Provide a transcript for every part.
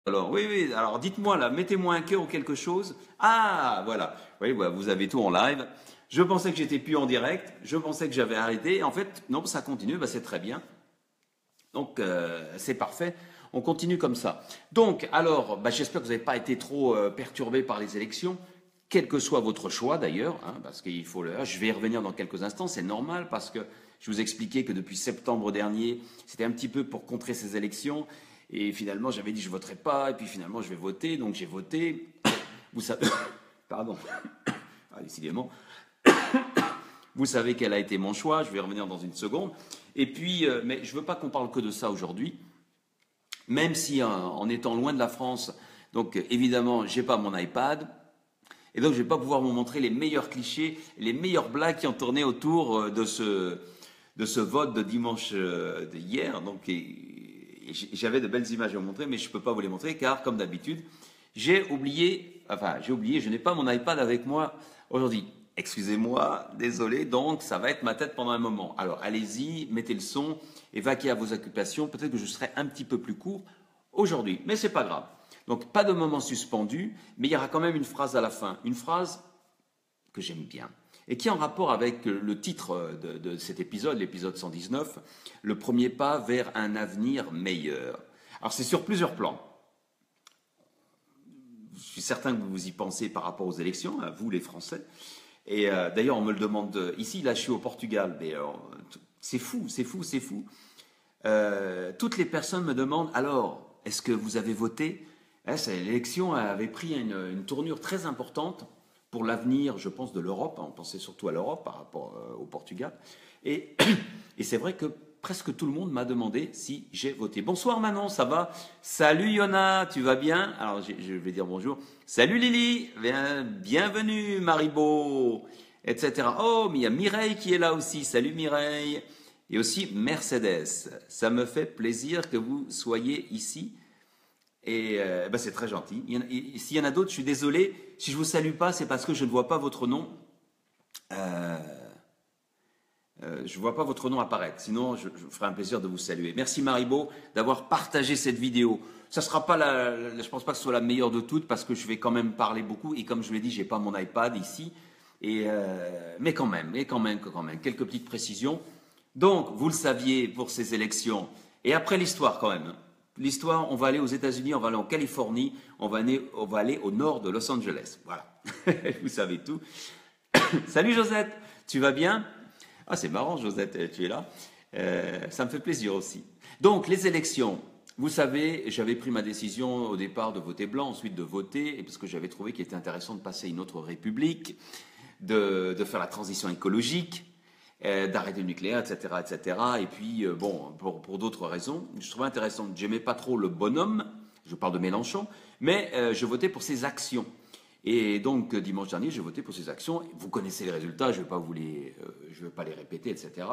Alors, oui, oui, alors dites-moi là, mettez-moi un cœur ou quelque chose. Ah, voilà. Oui, voilà, vous avez tout en live. Je pensais que j'étais plus en direct. Je pensais que j'avais arrêté. En fait, non, ça continue. Bah, c'est très bien. Donc, c'est parfait. On continue comme ça. Donc, alors, bah, j'espère que vous n'avez pas été trop perturbé par les élections, quel que soit votre choix d'ailleurs, hein, parce qu'il faut le. Je vais y revenir dans quelques instants, c'est normal, parce que je vous expliquais que depuis septembre dernier, c'était un petit peu pour contrer ces élections. Et finalement, j'avais dit je voterai pas, et puis finalement, je vais voter. Donc, j'ai voté. Vous savez. Pardon. Ah, décidément. Vous savez quel a été mon choix, je vais y revenir dans une seconde. Et puis, mais je ne veux pas qu'on parle que de ça aujourd'hui, même si en étant loin de la France, donc évidemment, je n'ai pas mon iPad, et donc je ne vais pas pouvoir vous montrer les meilleurs clichés, les meilleures blagues qui ont tourné autour de ce vote de dimanche d'hier. Donc, et j'avais de belles images à vous montrer, mais je ne peux pas vous les montrer, car comme d'habitude, j'ai oublié, je n'ai pas mon iPad avec moi aujourd'hui. Excusez-moi, désolé, donc ça va être ma tête pendant un moment. Alors allez-y, mettez le son et vaquez à vos occupations. Peut-être que je serai un petit peu plus court aujourd'hui, mais c'est pas grave. Donc pas de moment suspendu, mais il y aura quand même une phrase à la fin. Une phrase que j'aime bien et qui est en rapport avec le titre de cet épisode, l'épisode 119, le premier pas vers un avenir meilleur. Alors c'est sur plusieurs plans. Je suis certain que vous y pensez par rapport aux élections, à vous les Français. Et d'ailleurs, on me le demande ici, là je suis au Portugal, mais c'est fou, c'est fou, c'est fou. Toutes les personnes me demandent, alors, est-ce que vous avez voté? L'élection avait pris une tournure très importante pour l'avenir, je pense, de l'Europe. On pensait surtout à l'Europe par rapport au Portugal. Et, et c'est vrai que presque tout le monde m'a demandé si j'ai voté. Bonsoir Manon, ça va? Salut Yona, tu vas bien? Alors je vais dire bonjour. Salut Lily, bienvenue Maribo, etc. Oh, mais il y a Mireille qui est là aussi. Salut Mireille. Et aussi Mercedes. Ça me fait plaisir que vous soyez ici. Et ben c'est très gentil. S'il y en a d'autres, je suis désolé. Si je ne vous salue pas, c'est parce que je ne vois pas votre nom. Je ne vois pas votre nom apparaître. Sinon, je ferai un plaisir de vous saluer. Merci Maribo d'avoir partagé cette vidéo. Ça sera pas je pense pas que ce soit la meilleure de toutes parce que je vais quand même parler beaucoup. Et comme je l'ai dit, j'ai pas mon iPad ici. Mais quand même, quelques petites précisions. Donc, vous le saviez pour ces élections. Et après l'histoire quand même. Hein. L'histoire, on va aller aux États-Unis, on va aller en Californie, on va aller au nord de Los Angeles. Voilà. Vous savez tout. Salut Josette, tu vas bien? Ah, c'est marrant, Josette, tu es là. Ça me fait plaisir aussi. Donc, les élections. Vous savez, j'avais pris ma décision au départ de voter blanc, ensuite de voter, parce que j'avais trouvé qu'il était intéressant de passer à une autre république, de faire la transition écologique, d'arrêter le nucléaire, etc., etc. Et puis, bon, pour d'autres raisons, je trouvais intéressant. J'aimais pas trop le bonhomme, je parle de Mélenchon, mais je votais pour ses actions. Et donc, dimanche dernier, j'ai voté pour ces actions. Vous connaissez les résultats, je ne vais pas les répéter, etc.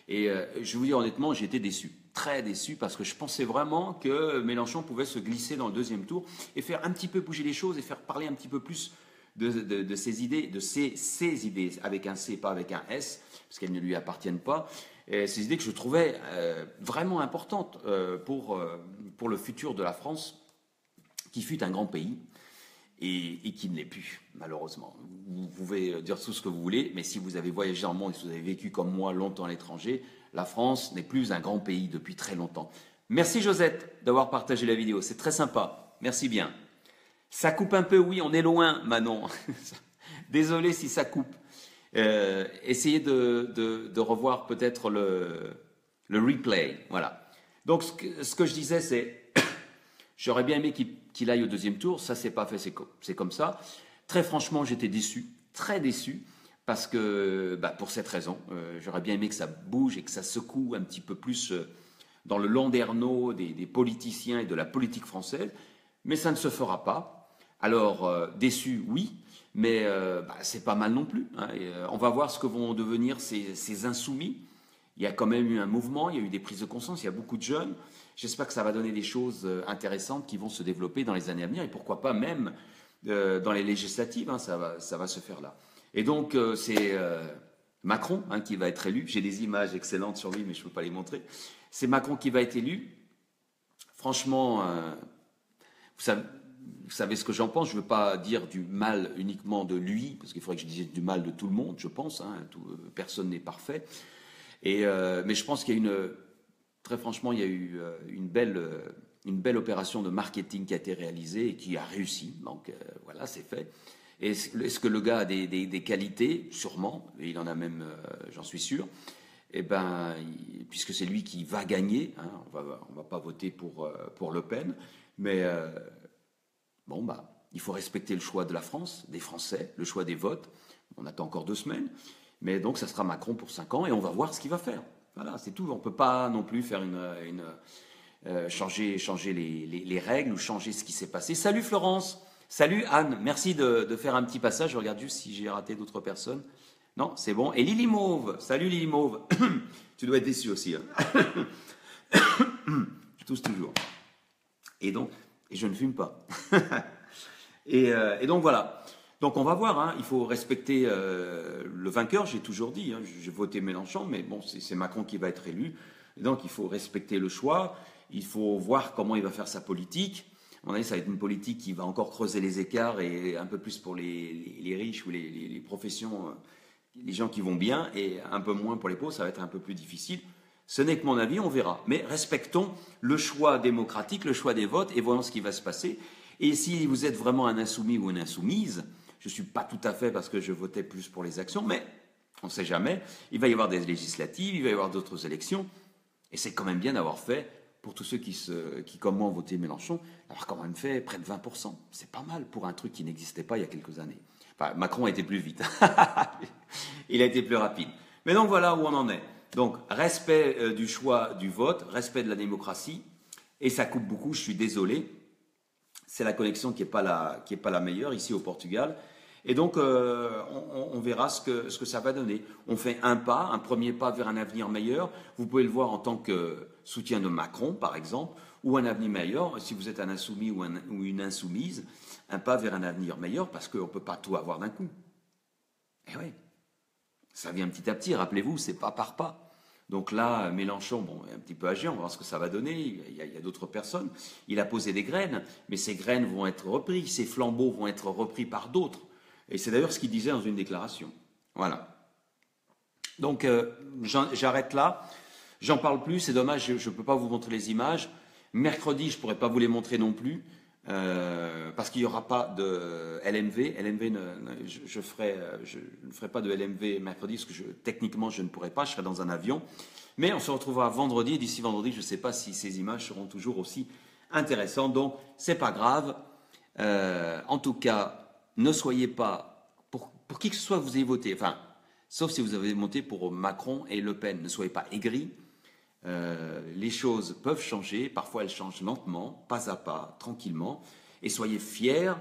Et je vous dis honnêtement, j'ai été déçu, très déçu, parce que je pensais vraiment que Mélenchon pouvait se glisser dans le deuxième tour et faire un petit peu bouger les choses et faire parler un petit peu plus de ses idées, de ses idées, avec un C, pas avec un S, parce qu'elles ne lui appartiennent pas. Et ces idées que je trouvais vraiment importantes pour le futur de la France, qui fut un grand pays. Et qui ne l'est plus, malheureusement. Vous pouvez dire tout ce que vous voulez, mais si vous avez voyagé dans le monde et si vous avez vécu comme moi longtemps à l'étranger, la France n'est plus un grand pays depuis très longtemps. Merci Josette d'avoir partagé la vidéo, c'est très sympa. Merci bien. Ça coupe un peu, oui, on est loin, Manon. Désolé si ça coupe. Essayez de revoir peut-être le replay. Voilà. Donc ce que je disais, c'est j'aurais bien aimé qu'il aille au deuxième tour. Ça, c'est pas fait, c'est comme ça. Très franchement, j'étais déçu, très déçu, parce que, pour cette raison, j'aurais bien aimé que ça bouge et que ça secoue un petit peu plus dans le landerneau des politiciens et de la politique française. Mais ça ne se fera pas. Alors, déçu, oui, mais c'est pas mal non plus. Hein. On va voir ce que vont devenir ces insoumis. Il y a quand même eu un mouvement, il y a eu des prises de conscience, il y a beaucoup de jeunes. J'espère que ça va donner des choses intéressantes qui vont se développer dans les années à venir et pourquoi pas même dans les législatives, hein, ça va se faire là. Et donc c'est Macron qui va être élu. J'ai des images excellentes sur lui, mais je ne peux pas les montrer. C'est Macron qui va être élu. Franchement, vous savez, vous savez ce que j'en pense. Je ne veux pas dire du mal uniquement de lui, parce qu'il faudrait que je dise du mal de tout le monde, je pense. Hein, personne n'est parfait. Mais je pense qu'il y a très franchement, il y a eu une belle opération de marketing qui a été réalisée et qui a réussi. Donc voilà, c'est fait. Est-ce que le gars a des qualités? Sûrement, et il en a même, j'en suis sûr. Eh ben, puisque c'est lui qui va gagner, hein, on va pas voter pour Le Pen, mais bon, il faut respecter le choix de la France, des Français, le choix des votes. On attend encore 2 semaines, mais donc ça sera Macron pour 5 ans et on va voir ce qu'il va faire. Voilà, c'est tout. On peut pas non plus faire changer les règles ou changer ce qui s'est passé. Salut Florence, salut Anne, merci de faire un petit passage. Je regarde juste si j'ai raté d'autres personnes. Non, c'est bon. Et Lily Mauve, salut Lily Mauve. Tu dois être déçu aussi. Hein. Je tousse toujours. Et je ne fume pas. et donc voilà. Donc on va voir. Hein. Il faut respecter le vainqueur. J'ai toujours dit. Hein. J'ai voté Mélenchon, mais bon, c'est Macron qui va être élu. Et donc il faut respecter le choix. Il faut voir comment il va faire sa politique. À mon avis, ça va être une politique qui va encore creuser les écarts et un peu plus pour les riches ou les professions. Les gens qui vont bien et un peu moins pour les pauvres, ça va être un peu plus difficile. Ce n'est que mon avis, on verra. Mais respectons le choix démocratique, le choix des votes et voyons ce qui va se passer. Et si vous êtes vraiment un insoumis ou une insoumise, je ne suis pas tout à fait parce que je votais plus pour les actions, mais on ne sait jamais. Il va y avoir des législatives, il va y avoir d'autres élections. Et c'est quand même bien d'avoir fait, pour tous ceux qui comme moi, ont voté Mélenchon, d'avoir quand même fait près de 20%. C'est pas mal pour un truc qui n'existait pas il y a quelques années. Enfin, Macron a été plus vite. Il a été plus rapide. Mais donc voilà où on en est. Donc respect du choix du vote, respect de la démocratie. Et ça coupe beaucoup, je suis désolé. C'est la connexion qui n'est pas la meilleure ici au Portugal. Et donc on verra ce que ça va donner. On fait un premier pas vers un avenir meilleur. Vous pouvez le voir en tant que soutien de Macron, par exemple, ou un avenir meilleur, si vous êtes un insoumis ou une insoumise, un pas vers un avenir meilleur, parce qu'on ne peut pas tout avoir d'un coup. Eh oui, ça vient petit à petit, rappelez-vous, c'est pas par pas. Donc là, Mélenchon, bon, est un petit peu âgé, on va voir ce que ça va donner, il y a d'autres personnes. Il a posé des graines, mais ces graines vont être reprises, ces flambeaux vont être repris par d'autres. Et c'est d'ailleurs ce qu'il disait dans une déclaration. Voilà. Donc j'arrête là. J'en parle plus, c'est dommage, je ne peux pas vous montrer les images. Mercredi, je ne pourrai pas vous les montrer non plus, parce qu'il n'y aura pas de LMV. Je ne ferai pas de LMV mercredi, parce que techniquement, je ne pourrai pas, je serai dans un avion. Mais on se retrouvera vendredi, et d'ici vendredi, je ne sais pas si ces images seront toujours aussi intéressantes. Donc, ce n'est pas grave. En tout cas, ne soyez pas, pour qui que ce soit vous ayez voté, enfin, sauf si vous avez voté pour Macron et Le Pen, ne soyez pas aigris. Les choses peuvent changer, parfois elles changent lentement, pas à pas, tranquillement, et soyez fiers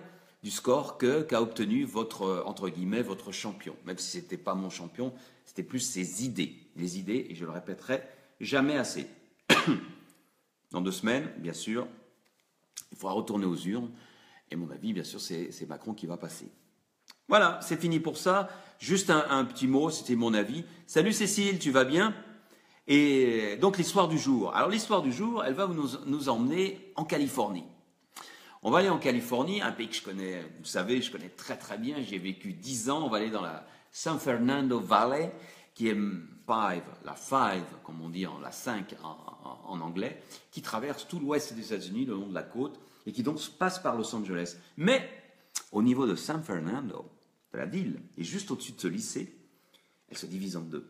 du score qu'a obtenu votre, entre guillemets, votre champion. Même si ce n'était pas mon champion, c'était plus ses idées. Les idées, et je le répéterai jamais assez. Dans 2 semaines, bien sûr, il faudra retourner aux urnes, et mon avis, bien sûr, c'est Macron qui va passer. Voilà, c'est fini pour ça. Juste un petit mot, c'était mon avis. Salut Cécile, tu vas bien ? Et donc l'histoire du jour. Alors l'histoire du jour, elle va nous emmener en Californie. On va aller en Californie, un pays que je connais, vous savez, je connais très très bien. J'ai vécu 10 ans. On va aller dans la San Fernando Valley, qui est la 5, comme on dit, la 5 en anglais, qui traverse tout l'ouest des États-Unis, le long de la côte, et qui donc passe par Los Angeles. Mais au niveau de San Fernando, de la ville, et juste au-dessus de ce lycée, elle se divise en 2.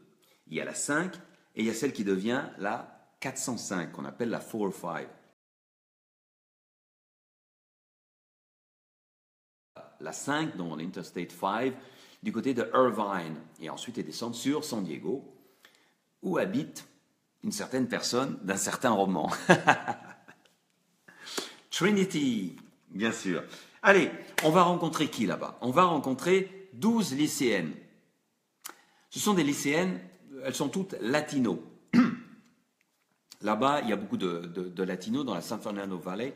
Il y a la 5, et il y a celle qui devient la 405, qu'on appelle la 405. La 5, dans l'Interstate 5, du côté de Irvine. Et ensuite, elle descend sur San Diego, où habite une certaine personne d'un certain roman. Trinity, bien sûr. Allez, on va rencontrer qui là-bas ? On va rencontrer 12 lycéennes. Ce sont des lycéennes, elles sont toutes latinos. Là-bas, il y a beaucoup de latinos dans la San Fernando Valley.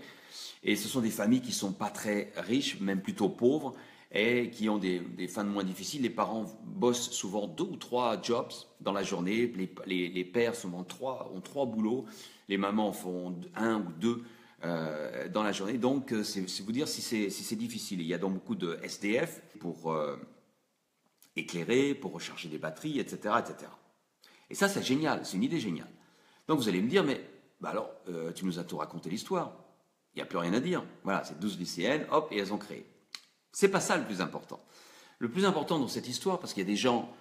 Et ce sont des familles qui ne sont pas très riches, même plutôt pauvres, et qui ont des fins de mois difficiles. Les parents bossent souvent 2 ou 3 jobs dans la journée. Les pères souvent ont 3 boulots. Les mamans font 1 ou 2 dans la journée. Donc, c'est vous dire si c'est difficile. Il y a donc beaucoup de SDF pour éclairer, pour recharger des batteries, etc., etc. Et ça, c'est génial, c'est une idée géniale. Donc vous allez me dire, mais bah alors, tu nous as tout raconté l'histoire. Il n'y a plus rien à dire. Voilà, c'est 12 lycéennes, hop, et elles ont créé. C'est pas ça le plus important. Le plus important dans cette histoire, parce qu'il y a des gens,